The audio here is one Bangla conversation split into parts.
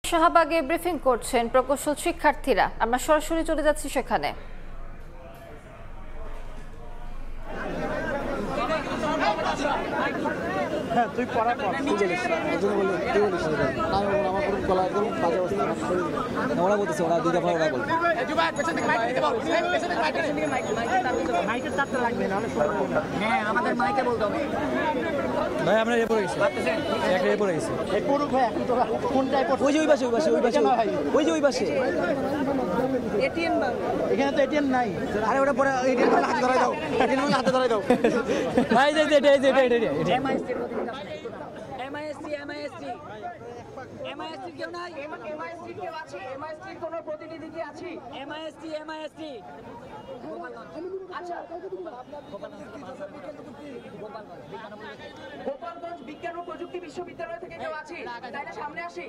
শাহবাগে ব্রিফিং করছেন প্রকৌশল শিক্ষার্থীরা। আমরা সরাসরি চলে যাচ্ছি সেখানে। হ্যাঁ তুই পড়ার পর তুই বলিস একজন বলে তুই বলিস না আমি বলবো আমার পুরো গলা একদম বাজে অবস্থা ওরা বলতেছে ওরা দুই দফা ওরা বলবে মাইকের চারটা লাগবে নাহলে হ্যাঁ আমাদের মাইকে বলতে হবে ভাই আমরা এ পড়ে গেছি একটা এ পড়ে গেছি এই পুরুষ ভাই এখন তো কোন টাইপ ওই যে ওই পাশে ওই যে ওই পাশে এটিএম এখানে তো এটিএম নাই আরে ওটা পরে এটিএম এর হাতে ধরাই দাও এটিএম এর হাতে ধরাই দাও ভাই যে এটা MIST কেউ নাই MIST কেউ আছে MIST কোন প্রতিনিধি কি আছে MIST আচ্ছা গোপালগঞ্জ বিজ্ঞান ও প্রযুক্তি বিশ্ববিদ্যালয় থেকে কেউ আছে তাইলে সামনে আসি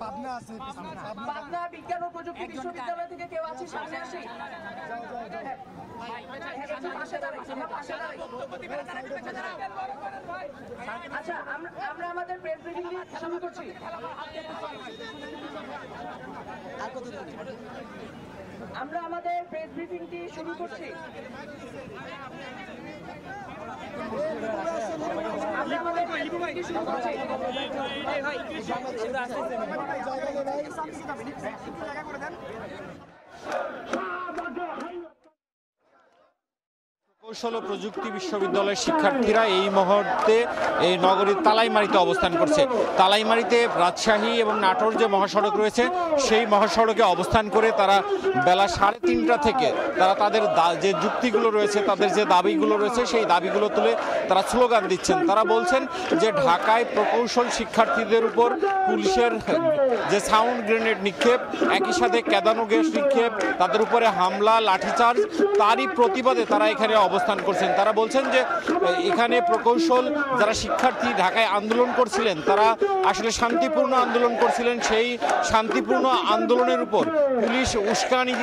পাবনা আছে পাবনা বিজ্ঞান ও প্রযুক্তি বিশ্ববিদ্যালয় থেকে কেউ আছে সামনে আসি আচ্ছা আমরা আমাদের প্রেস ব্রিফিং শুরু করছি। আমরা আমাদের প্রেস ব্রিফিংটি শুরু করছি। আমরা আমাদের প্রেস ব্রিফিংটি শুরু করছি। প্রকৌশল ও প্রযুক্তি বিশ্ববিদ্যালয়ের শিক্ষার্থীরা এই মুহূর্তে এই নগরীর তালাইমারিতে অবস্থান করছে। তালাইমারিতে রাজশাহী এবং নাটোর যে মহাসড়ক রয়েছে সেই মহাসড়কে অবস্থান করে তারা বেলা 3:30 থেকে তারা তাদের যে যুক্তিগুলো রয়েছে, তাদের যে দাবিগুলো রয়েছে সেই দাবিগুলো তুলে তারা স্লোগান দিচ্ছেন। তারা বলছেন যে ঢাকায় প্রকৌশল শিক্ষার্থীদের উপর পুলিশের যে সাউন্ড গ্রেনেড নিক্ষেপ, একই সাথে কেদানো গ্যাস নিক্ষেপ, তাদের উপরে হামলা, লাঠিচার্জ, তারই প্রতিবাদে তারা এখানে অবস্থান করছেন। তারা বলছেন যে এখানে প্রকৌশল যারা শিক্ষার্থী ঢাকায় আন্দোলন করছিলেন তারা আসলে শান্তিপূর্ণ আন্দোলন করছিলেন, সেই শান্তিপূর্ণ আন্দোলনের উপর পুলিশ উস্কানি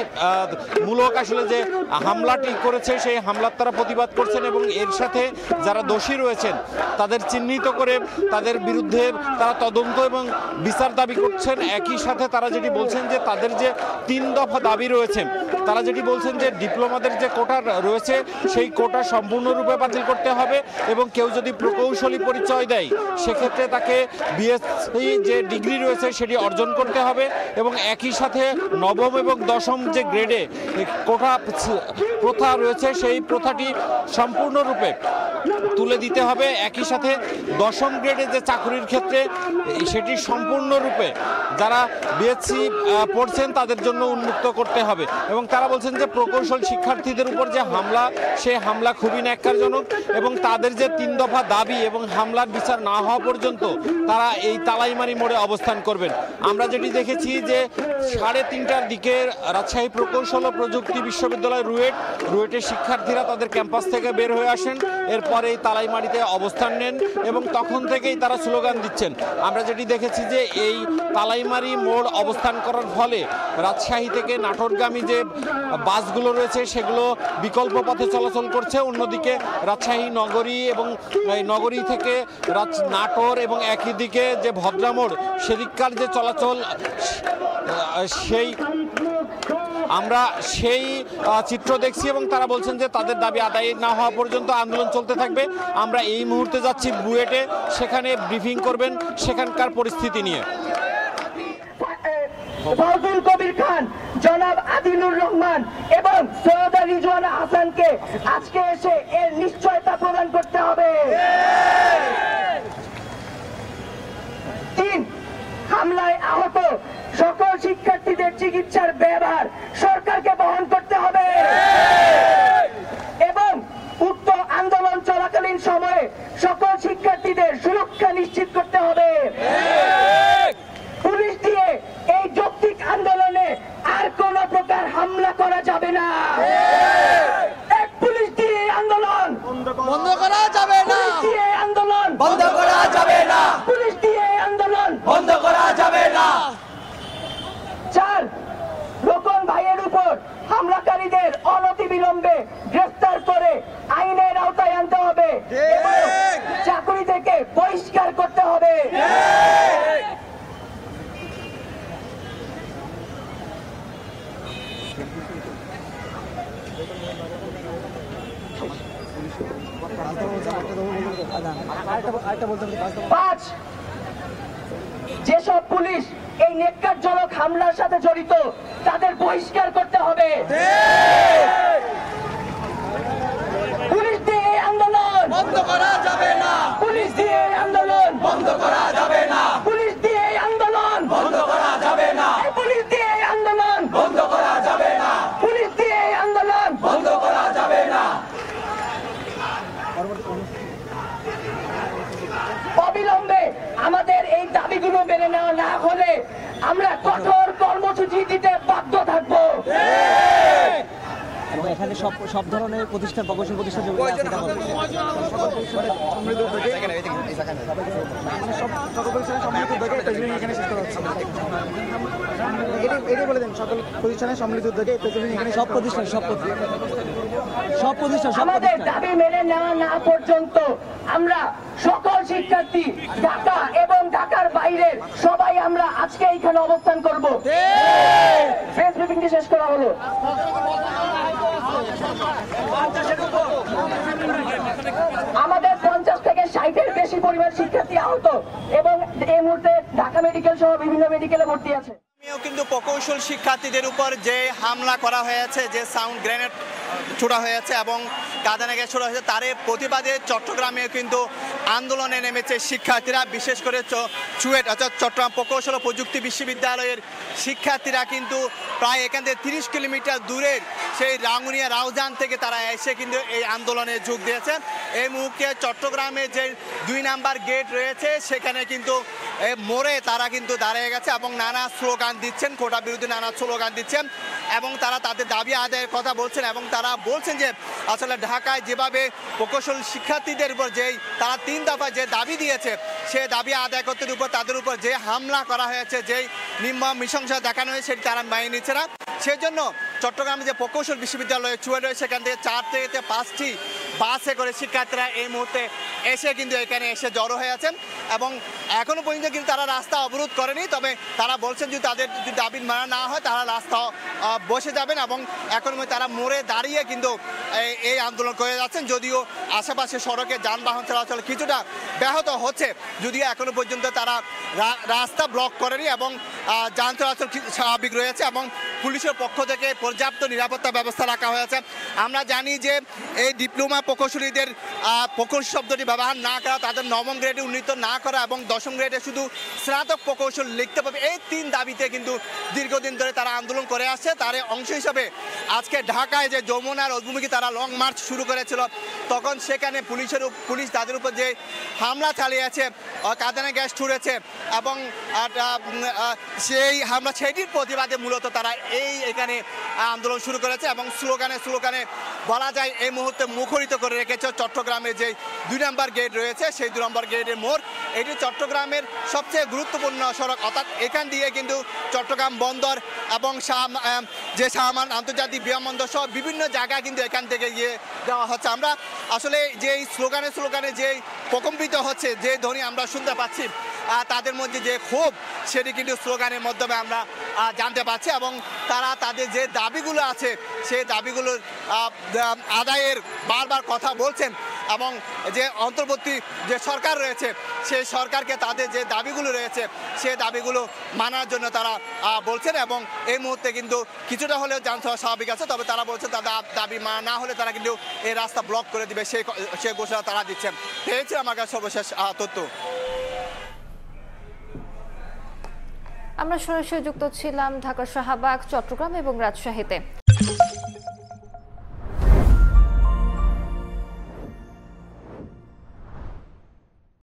মূলক আসলে যে হামলাটি করেছে সেই হামলার তারা প্রতিবাদ করছেন এবং এর সাথে যারা দোষী রয়েছেন তাদের চিহ্নিত করে তাদের বিরুদ্ধে তারা তদন্ত এবং বিচার দাবি করছেন। একই সাথে তারা যেটি বলছেন যে তাদের যে 3 দফা দাবি রয়েছে, তারা যেটি বলছেন যে ডিপ্লোমাদের যে কোটা রয়েছে সেই কোটা সম্পূর্ণরূপে বাতিল করতে হবে এবং কেউ যদি প্রকৌশলী পরিচয় দেয় সেক্ষেত্রে তাকে বিএসসি যে ডিগ্রি রয়েছে সেটি অর্জন করতে হবে এবং একই সাথে নবম এবং দশম যে গ্রেডে কোটা প্রথা রয়েছে সেই প্রথাটি সম্পূর্ণরূপে তুলে দিতে হবে। একই সাথে দশম গ্রেডে যে চাকরির ক্ষেত্রে সেটি সম্পূর্ণরূপে যারা বিএসসি পড়ছেন তাদের জন্য উন্মুক্ত করতে হবে এবং তারা বলছেন যে প্রকৌশল শিক্ষার্থীদের উপর যে হামলা সেই হামলা খুবই ন্যাক্কারজনক এবং তাদের যে 3 দফা দাবি এবং হামলার বিচার না হওয়া পর্যন্ত তারা এই তালাইমারি মোড়ে অবস্থান করবেন। আমরা যেটি দেখেছি যে 3:30টার দিকে রাজশাহী প্রকৌশল ও প্রযুক্তি বিশ্ববিদ্যালয় রুয়েটের শিক্ষার্থীরা তাদের ক্যাম্পাস থেকে বের হয়ে আসেন, এরপরে এই তালাইমারিতে অবস্থান নেন এবং তখন থেকেই তারা স্লোগান দিচ্ছেন। আমরা যেটি দেখেছি যে এই তালাইমারি মোড় অবস্থান করার ফলে রাজশাহী থেকে নাটোরগামী যে বাসগুলো রয়েছে সেগুলো বিকল্প পথে চলাচল করছে, অন্যদিকে রাজশাহী নগরী এবং নগরী থেকে নাটোর এবং একই দিকে যে ভদ্রামোড় সেদিককার যে চলাচল আমরা সেই চিত্র দেখছি এবং তারা বলছেন যে তাদের দাবি আদায় না হওয়া পর্যন্ত আন্দোলন চলতে থাকবে। আমরা এই মুহূর্তে যাচ্ছি বুয়েটে, সেখানে ব্রিফিং করবেন সেখানকার পরিস্থিতি নিয়ে। ফজল কবির খান, জনাব আদিলুর রহমান এবং সৈয়দা রিজওয়ানা হাসানকে আজকে এসে এর নিশ্চয়তা প্রদান করতে হবে। 3 হামলায় আহত সকল শিক্ষার্থীদের চিকিৎসার ব্যয়ভার সরকারকে বহন করতে হবে এবং উক্ত আন্দোলন চলাকালীন সময়ে সকল শিক্ষার্থীদের সুরক্ষা নিশ্চিত করতে হবে। পুলিশ দিয়ে এই যৌক্তিক আন্দোলনে আর কোন প্রকার হামলা করা যাবে না। পুলিশ দিয়ে আন্দোলন বন্ধ করা যাবে না, আন্দোলন বন্ধ করা যাবে না, পুলিশ দিয়ে আন্দোলন বন্ধ করা যাবে না। 4 রোকন ভাইয়ের উপর হামলাকারীদের অনতিবিলম্বে গ্রেফতার করে আইনের আওতায় আনতে হবে এবং চাকরি থেকে বহিষ্কার করতে হবে। পাঁচ, যেসব পুলিশ এই নেককারজনক হামলার সাথে জড়িত তাদের বহিষ্কার করতে হবে। পুলিশ দিয়ে এই আন্দোলন বন্ধ করা যাবে না। পুলিশ দিয়ে এই আন্দোলন বন্ধ করা যাবে না। পুলিশ দিয়ে এই আন্দোলন বন্ধ করা যাবে না। পুলিশ দিয়ে এই আন্দোলন বন্ধ করা যাবে না। পুলিশ দিয়ে এই আন্দোলন বন্ধ করা যাবে না। অবিলম্বে আমাদের এই দাবিগুলো মেনে নেওয়া না হলে আমরা কঠোর কর্মসূচি দিতে বাধ্য থাকবো। এবং এখানে সব ধরনের প্রতিষ্ঠান প্রকৌশল প্রতিষ্ঠান বলে দেন সকল প্রতিষ্ঠানের সম্মিলিত উদ্যোগে সব প্রতিষ্ঠান আমাদের দাবি মেনে নেওয়া না পর্যন্ত আমরা সকল শিক্ষার্থী ঢাকা এবং ঢাকার বাইরের সবাই আমরা আজকে এইখানে অবস্থান করব। প্রেস ব্রিফিংটি শেষ করা হলো। আমাদের 50 থেকে 60-এর বেশি পরিমাণ শিক্ষার্থী আহত এবং এই মুহূর্তে ঢাকা মেডিকেল সহ বিভিন্ন মেডিকেলে ভর্তি আছে। কিন্তু প্রকৌশল শিক্ষার্থীদের উপর যে হামলা করা হয়েছে, যে সাউন্ড গ্রেনেড ছোড়া হয়েছে এবং কাঁদানে গ্যাস ছোড়া হয়েছে, তার প্রতিবাদে চট্টগ্রামেও কিন্তু আন্দোলনে নেমেছে শিক্ষার্থীরা। বিশেষ করে চুয়েট অর্থাৎ চট্টগ্রাম প্রকৌশল ও প্রযুক্তি বিশ্ববিদ্যালয়ের শিক্ষার্থীরা কিন্তু প্রায় এখান থেকে 30 কিলোমিটার দূরের সেই রাঙ্গুনিয়া রাউজান থেকে তারা এসে কিন্তু এই আন্দোলনে যোগ দিয়েছে। এই মুহূর্তে চট্টগ্রামে যে 2 নাম্বার গেট রয়েছে সেখানে কিন্তু মোড়ে তারা কিন্তু দাঁড়িয়ে গেছে এবং নানা স্লোগান দিচ্ছেন, কোটা বিরোধী নানা স্লোগান দিচ্ছেন এবং তারা তাদের দাবি আদায়ের কথা বলছেন এবং তারা বলছেন যে আসলে ঢাকায় যেভাবে প্রকৌশল শিক্ষার্থীদের উপর যেই তারা 3 দফায় যে দাবি দিয়েছে সে দাবি আদায় করতে উপর তাদের উপর যে হামলা করা হয়েছে, যেই নির্মম নৃশংসতা দেখানো হয়েছে সেটি তারা মেনে নিচ্ছে না। সেজন্য চট্টগ্রামে যে প্রকৌশল বিশ্ববিদ্যালয়ে চুয়েট রয়েছে সেখান থেকে 4 থেকে 5টি বাসে করে শিক্ষার্থীরা এই মুহূর্তে এসে কিন্তু এখানে এসে জড়ো হয়ে আছেন এবং এখনো পর্যন্ত কিন্তু তারা রাস্তা অবরোধ করেনি। তবে তারা বলছেন যে তাদের যদি দাবি মানা না হয় তারা রাস্তা বসে যাবেন এবং এখন তারা মোড়ে দাঁড়িয়ে কিন্তু এই আন্দোলন করে যাচ্ছেন। যদিও আশেপাশে সড়কে যানবাহন চলাচল কিছুটা ব্যাহত হচ্ছে, যদিও এখনো পর্যন্ত তারা রাস্তা ব্লক করেনি এবং যান চলাচল স্বাভাবিক রয়েছে এবং পুলিশের পক্ষ থেকে পর্যাপ্ত নিরাপত্তা ব্যবস্থা রাখা হয়েছে। আমরা জানি যে এই ডিপ্লোমা প্রকৌশলীদের প্রকৌশল শব্দটি ব্যবহার না করা, তাদের 9ম গ্রেডে উন্নীত না করা এবং 10ম গ্রেডে শুধু স্নাতক প্রকৌশল লিখতে পাবে, এই 3 দাবিতে কিন্তু দীর্ঘদিন ধরে তারা আন্দোলন করে আসছে। তার অংশ হিসাবে আজকে ঢাকায় যে যমুনার অভিমুখী তারা লং মার্চ শুরু করেছিল, তখন সেখানে পুলিশ তাদের উপর যে হামলা চালিয়েছে, কাঁদানে গ্যাস ছুড়েছে এবং সেই হামলা সেটির প্রতিবাদে মূলত তারা এখানে আন্দোলন শুরু করেছে এবং স্লোগানে বলা যায় এই মুহূর্তে মুখরিত করে রেখেছে চট্টগ্রামের যে 2 নাম্বার গেট রয়েছে সেই 2 নাম্বার গেটের মোড়। এটি চট্টগ্রামের সবচেয়ে গুরুত্বপূর্ণ সড়ক, অর্থাৎ এখান দিয়ে কিন্তু চট্টগ্রাম বন্দর এবং যে শাহমান আন্তর্জাতিক বিমানবন্দর সহ বিভিন্ন জায়গায় কিন্তু এখান থেকে গিয়ে দেওয়া হচ্ছে। আমরা আসলে যে স্লোগানে যে প্রকম্পিত হচ্ছে, যে ধ্বনি আমরা শুনতে পাচ্ছি, তাদের মধ্যে যে ক্ষোভ সেটি কিন্তু স্লোগানের মাধ্যমে আমরা জানতে পারছি এবং তারা তাদের যে দাবিগুলো আছে সেই দাবিগুলোর আদায়ের বারবার কথা বলছেন এবং যে অন্তর্বর্তী যে সরকার রয়েছে সেই সরকারকে তাদের যে দাবিগুলো রয়েছে সেই দাবিগুলো মানার জন্য তারা বলছেন এবং এই মুহূর্তে কিন্তু কিছুটা হলেও যান চলাচল স্বাভাবিক আছে। তবে তারা বলছেন তাদের দাবি মানা না হলে তারা কিন্তু এই রাস্তা ব্লক করে দিবে, সেই ঘোষণা তারা দিচ্ছেন। পেয়েছে আমার কাছে সর্বশেষ তথ্য। আমরা সরাসরি যুক্ত ছিলাম ঢাকার শাহবাগ, চট্টগ্রাম এবং রাজশাহীতে।